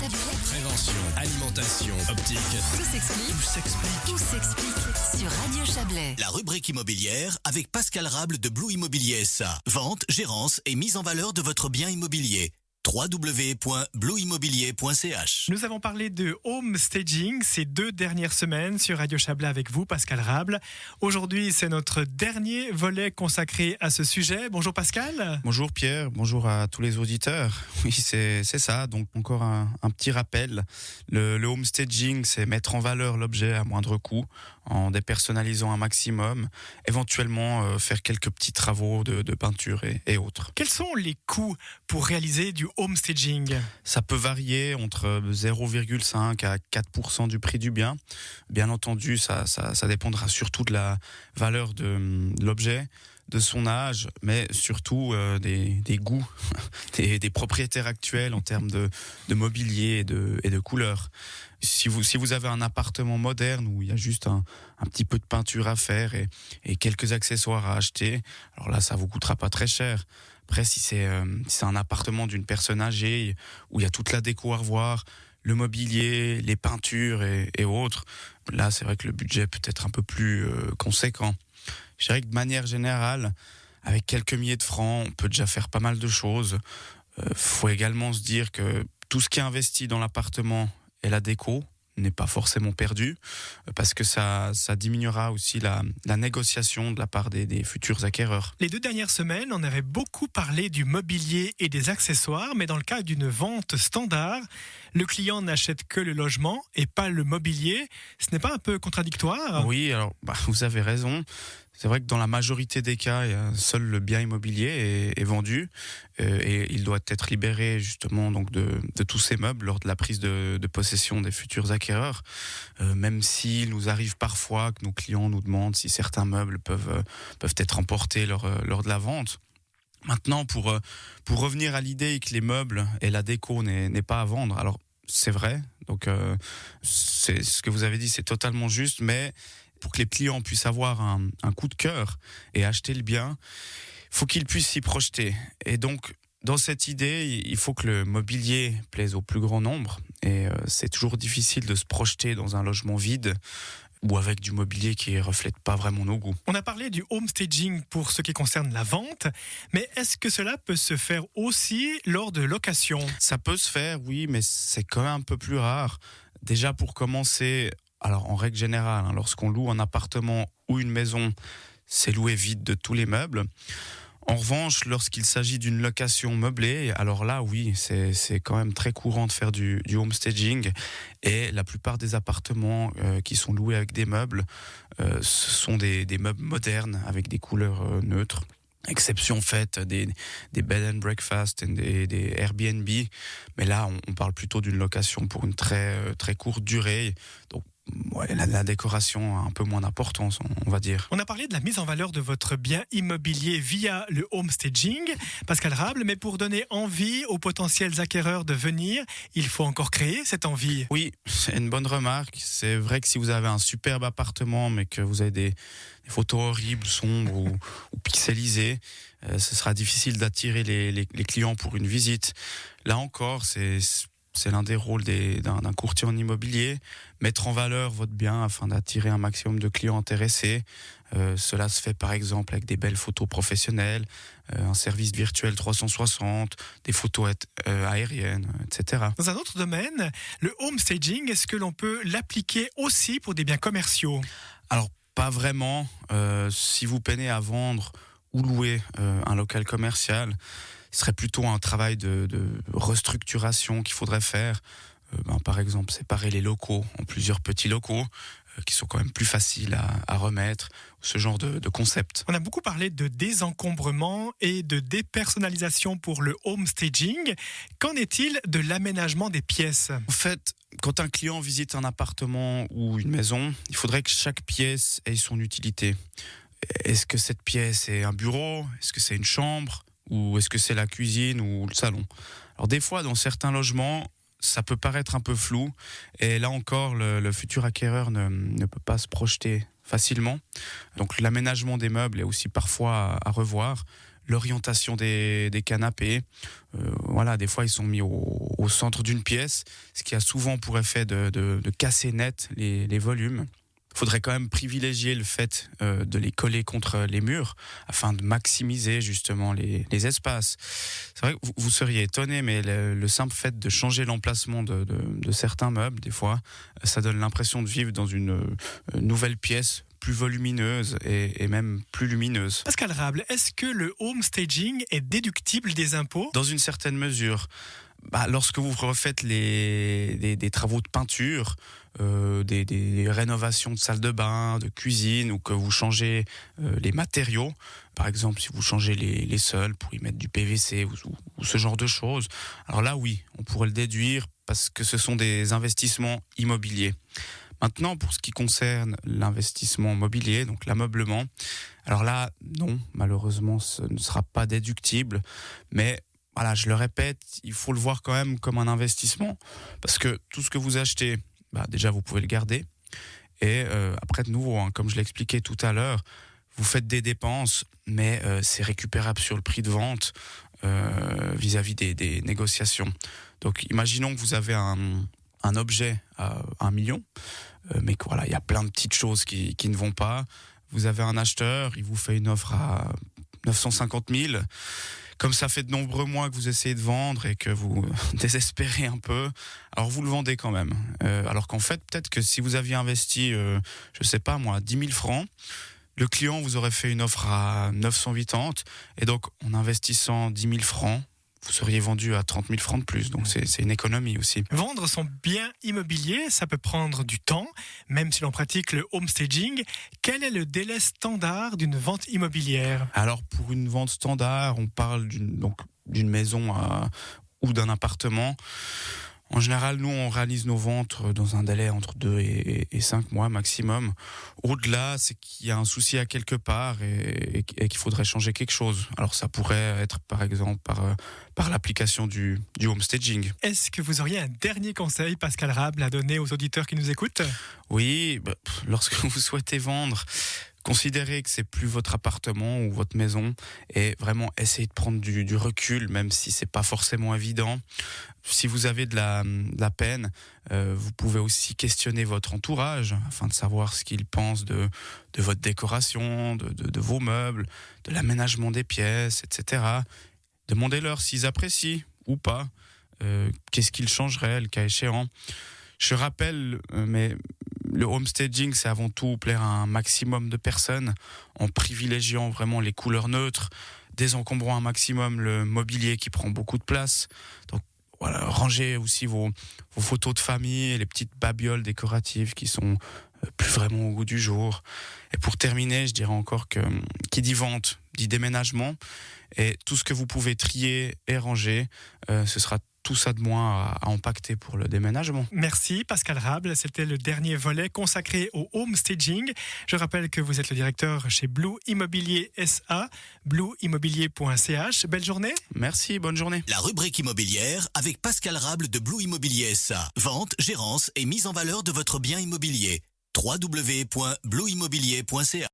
Chablais. Prévention, alimentation, optique. Tout s'explique sur Radio Chablais. La rubrique immobilière avec Pascal Rable de Blue Immobilier SA. Vente, gérance et mise en valeur de votre bien immobilier. www.blueimmobilier.ch. Nous avons parlé de home staging ces 2 dernières semaines sur Radio Chablais avec vous, Pascal Rable. Aujourd'hui, c'est notre dernier volet consacré à ce sujet. Bonjour Pascal. Bonjour Pierre, bonjour à tous les auditeurs. Oui, c'est ça. Donc encore un petit rappel. Le home staging, c'est mettre en valeur l'objet à moindre coût en dépersonnalisant un maximum, éventuellement faire quelques petits travaux de peinture et autres. Quels sont les coûts pour réaliser du home staging? Ça peut varier entre 0,5 à 4% du prix du bien. Bien entendu, ça dépendra surtout de la valeur de l'objet, de son âge, mais surtout des goûts des propriétaires actuels en termes de mobilier et de couleurs. Si vous avez un appartement moderne où il y a juste un petit peu de peinture à faire et quelques accessoires à acheter, alors là, ça vous coûtera pas très cher. Après, si c'est un appartement d'une personne âgée où il y a toute la déco à revoir, le mobilier, les peintures et autres, là, c'est vrai que le budget peut être un peu plus conséquent. Je dirais que de manière générale, avec quelques milliers de francs, on peut déjà faire pas mal de choses. Faut également se dire que tout ce qui est investi dans l'appartement et la déco n'est pas forcément perdu, parce que ça diminuera aussi la négociation de la part des futurs acquéreurs. Les 2 dernières semaines, on avait beaucoup parlé du mobilier et des accessoires, mais dans le cas d'une vente standard, le client n'achète que le logement et pas le mobilier. Ce n'est pas un peu contradictoire? Oui, alors vous avez raison. C'est vrai que dans la majorité des cas, seul le bien immobilier est vendu et il doit être libéré justement donc de tous ces meubles lors de la prise de possession des futurs acquéreurs. Même s'il nous arrive parfois que nos clients nous demandent si certains meubles peuvent être emportés lors de la vente. Maintenant, pour revenir à l'idée que les meubles et la déco n'est pas à vendre, alors c'est vrai. Donc c'est ce que vous avez dit, c'est totalement juste, mais pour que les clients puissent avoir un coup de cœur et acheter le bien, il faut qu'ils puissent s'y projeter. Et donc, dans cette idée, il faut que le mobilier plaise au plus grand nombre. Et c'est toujours difficile de se projeter dans un logement vide ou avec du mobilier qui ne reflète pas vraiment nos goûts. On a parlé du home staging pour ce qui concerne la vente, mais est-ce que cela peut se faire aussi lors de location? Ça peut se faire, oui, mais c'est quand même un peu plus rare. Déjà, pour commencer, alors en règle générale, lorsqu'on loue un appartement ou une maison, c'est loué vide de tous les meubles. En revanche, lorsqu'il s'agit d'une location meublée, alors là, oui, c'est quand même très courant de faire du home staging. Et la plupart des appartements qui sont loués avec des meubles, ce sont des meubles modernes avec des couleurs neutres. Exception faite des bed and breakfast et des Airbnb. Mais là, on parle plutôt d'une location pour une très, très courte durée. Donc, ouais, la décoration a un peu moins d'importance, on va dire. On a parlé de la mise en valeur de votre bien immobilier via le home staging, Pascal Rable, mais pour donner envie aux potentiels acquéreurs de venir, il faut encore créer cette envie. Oui, c'est une bonne remarque. C'est vrai que si vous avez un superbe appartement, mais que vous avez des photos horribles, sombres ou pixelisées, ce sera difficile d'attirer les clients pour une visite. Là encore, c'est l'un des rôles d'un courtier en immobilier, mettre en valeur votre bien afin d'attirer un maximum de clients intéressés. Cela se fait par exemple avec des belles photos professionnelles, un service virtuel 360, des photos aériennes, etc. Dans un autre domaine, le home staging, est-ce que l'on peut l'appliquer aussi pour des biens commerciaux? Alors, pas vraiment. Si vous peinez à vendre ou louer un local commercial, ce serait plutôt un travail de restructuration qu'il faudrait faire. Par exemple, séparer les locaux en plusieurs petits locaux qui sont quand même plus faciles à remettre, ce genre de concept. On a beaucoup parlé de désencombrement et de dépersonnalisation pour le home staging. Qu'en est-il de l'aménagement des pièces? En fait, quand un client visite un appartement ou une maison, il faudrait que chaque pièce ait son utilité. Est-ce que cette pièce est un bureau? Est-ce que c'est une chambre? Ou est-ce que c'est la cuisine ou le salon? Alors des fois, dans certains logements, ça peut paraître un peu flou. Et là encore, le futur acquéreur ne peut pas se projeter facilement. Donc l'aménagement des meubles est aussi parfois à revoir. l'orientation des canapés. Voilà, des fois ils sont mis au centre d'une pièce, ce qui a souvent pour effet de casser net les volumes. Il faudrait quand même privilégier le fait de les coller contre les murs afin de maximiser justement les espaces. C'est vrai que vous seriez étonné, mais le simple fait de changer l'emplacement de certains meubles, des fois, ça donne l'impression de vivre dans une nouvelle pièce plus volumineuse et même plus lumineuse. Pascal Rable, est-ce que le home staging est déductible des impôts ? Dans une certaine mesure. Lorsque vous refaites des travaux de peinture, des rénovations de salle de bain, de cuisine, ou que vous changez les matériaux, par exemple si vous changez les sols pour y mettre du PVC ou ce genre de choses, alors là oui, on pourrait le déduire parce que ce sont des investissements immobiliers. Maintenant, pour ce qui concerne l'investissement mobilier, donc l'ameublement, alors là, non, malheureusement, ce ne sera pas déductible, mais voilà, je le répète, il faut le voir quand même comme un investissement, parce que tout ce que vous achetez, déjà vous pouvez le garder, et après de nouveau, comme je l'expliquais tout à l'heure, vous faites des dépenses, mais c'est récupérable sur le prix de vente vis-à-vis des négociations. Donc imaginons que vous avez un objet à 1 million, mais que voilà, il y a plein de petites choses qui ne vont pas. Vous avez un acheteur, il vous fait une offre à 950 000. Comme ça fait de nombreux mois que vous essayez de vendre et que vous désespérez un peu, alors vous le vendez quand même. Alors qu'en fait, peut-être que si vous aviez investi, 10 000 francs, le client vous aurait fait une offre à 980, et donc en investissant 10 000 francs, vous seriez vendu à 30 000 francs de plus. Donc c'est une économie aussi. Vendre son bien immobilier, ça peut prendre du temps, même si l'on pratique le home staging. Quel est le délai standard d'une vente immobilière ? Alors pour une vente standard, on parle d'une maison ou d'un appartement. En général, nous, on réalise nos ventes dans un délai entre 2 et 5 mois maximum. Au-delà, c'est qu'il y a un souci à quelque part et qu'il faudrait changer quelque chose. Alors ça pourrait être par exemple par l'application du home staging. Est-ce que vous auriez un dernier conseil, Pascal Rable, à donner aux auditeurs qui nous écoutent ? Oui, lorsque vous souhaitez vendre, considérez que c'est plus votre appartement ou votre maison et vraiment essayez de prendre du recul, même si c'est pas forcément évident. Si vous avez de la peine, vous pouvez aussi questionner votre entourage afin de savoir ce qu'ils pensent de votre décoration, de vos meubles, de l'aménagement des pièces, etc. Demandez-leur s'ils apprécient ou pas, qu'est-ce qu'ils changeraient le cas échéant. Je rappelle, mais le home staging, c'est avant tout plaire à un maximum de personnes en privilégiant vraiment les couleurs neutres, désencombrant un maximum le mobilier qui prend beaucoup de place. Donc voilà, rangez aussi vos photos de famille et les petites babioles décoratives qui sont plus vraiment au goût du jour. Et pour terminer, je dirais encore que qui dit vente dit déménagement, et tout ce que vous pouvez trier et ranger, ce sera tout ça de moins à impacter pour le déménagement. Merci Pascal Rable, c'était le dernier volet consacré au home staging. Je rappelle que vous êtes le directeur chez Blue Immobilier SA, blueimmobilier.ch. Belle journée. Merci, bonne journée. La rubrique immobilière avec Pascal Rable de Blue Immobilier SA. Vente, gérance et mise en valeur de votre bien immobilier. www.blueimmobilier.ch